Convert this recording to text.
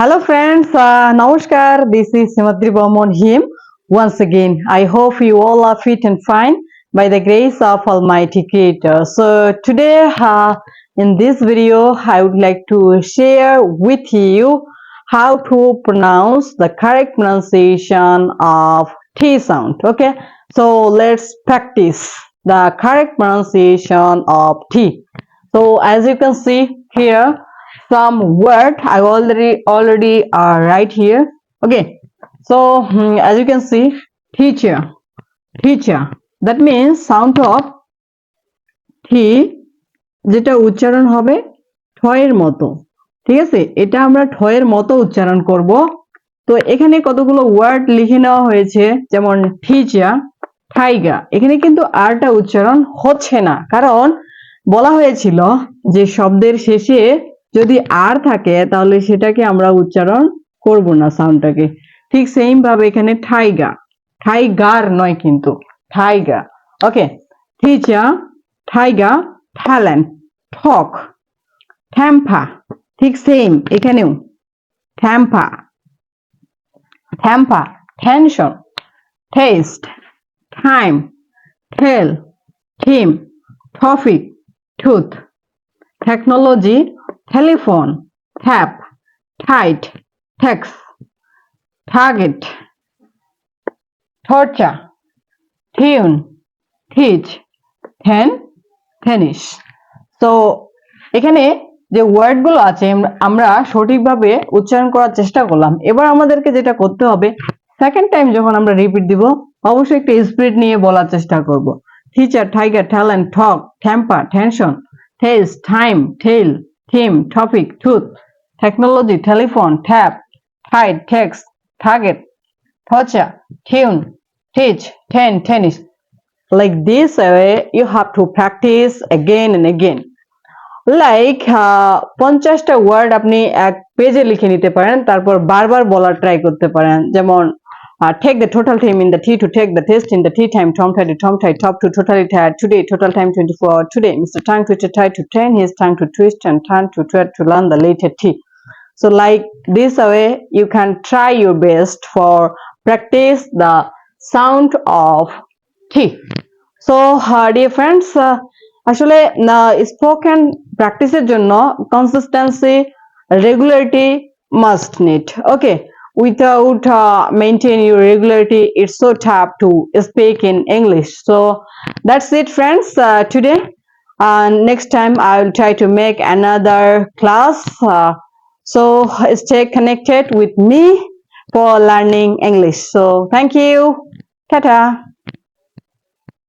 Hello friends, Namaskar. This is Himadri Bomon him. Once again, I hope you all are fit and fine by the grace of Almighty Creator. So today, in this video, I would like to share with you how to pronounce the correct pronunciation of T sound. Okay, so let's practice the correct pronunciation of T. So as you can see here, some word I already write here. Okay, so as you can see, teacher, teacher. That means sound of T যেটা উচ্চারণ হবে ঠয়ের মতো। ঠিক আছে, এটা আমরা ঠয়ের মতো উচ্চারণ করব। তো এখানে কতগুলো ওয়ার্ড লিখে নেওয়া হয়েছে, যেমন টিচার, টাইগা। এখানে কিন্তু আরটা উচ্চারণ হচ্ছে না, কারণ বলা হয়েছিল যে শব্দের শেষে যদি আর থাকে তাহলে সেটাকে আমরা উচ্চারণ করব না সাউন্ডটাকে। ঠিক সেম ভাবে এখানে টাইগা, টাইগার নয় কিন্তু taiga. Okay, teacher, taiga, talent, talk, Tampa. ঠিক সেম এখানেও Tampa, Tampa, tension, test, time, tail, theme, topic, tooth, technology, telephone, tap, tight, text, target, torture, tune, teach, ten, tennis. So এখানে যে word গুলো আছে আমরা সঠিকভাবে উচ্চারণ করার চেষ্টা করলাম। এবার আমাদেরকে যেটা করতে হবে, সেকেন্ড টাইম যখন আমরা রিপিট দিব অবশ্যই একটা স্পিড নিয়ে বলার চেষ্টা করব। Teacher, tiger, talent, talk, temper, tension, taste, time, tail, theme, topic, tooth, technology, telephone, tap, tide, text, target, torture, tune, teach, ten, tennis. Like this way, you have to practice again and again. Like 50টা word আপনি এক পেজে লিখে নিতে পারেন, তারপর বারবার বলার ট্রাই করতে পারেন। যেমন take the total time in the T to take the test in the tea time. Tom tied, top to totally tired. Today, total time 24 hours. Today, Mr. Tongue twisted tried to train his tongue to twist and turn to tread to learn the later T. So like this way, you can try your best for practice the sound of T. So dear friends, আসলে spoken practice এর জন্য consistency, regularity must need. Okay. Without maintaining your regularity, it's so tough to speak in English. So that's it, friends, today. Next time I will try to make another class. So stay connected with me for learning English. So thank you. Tata.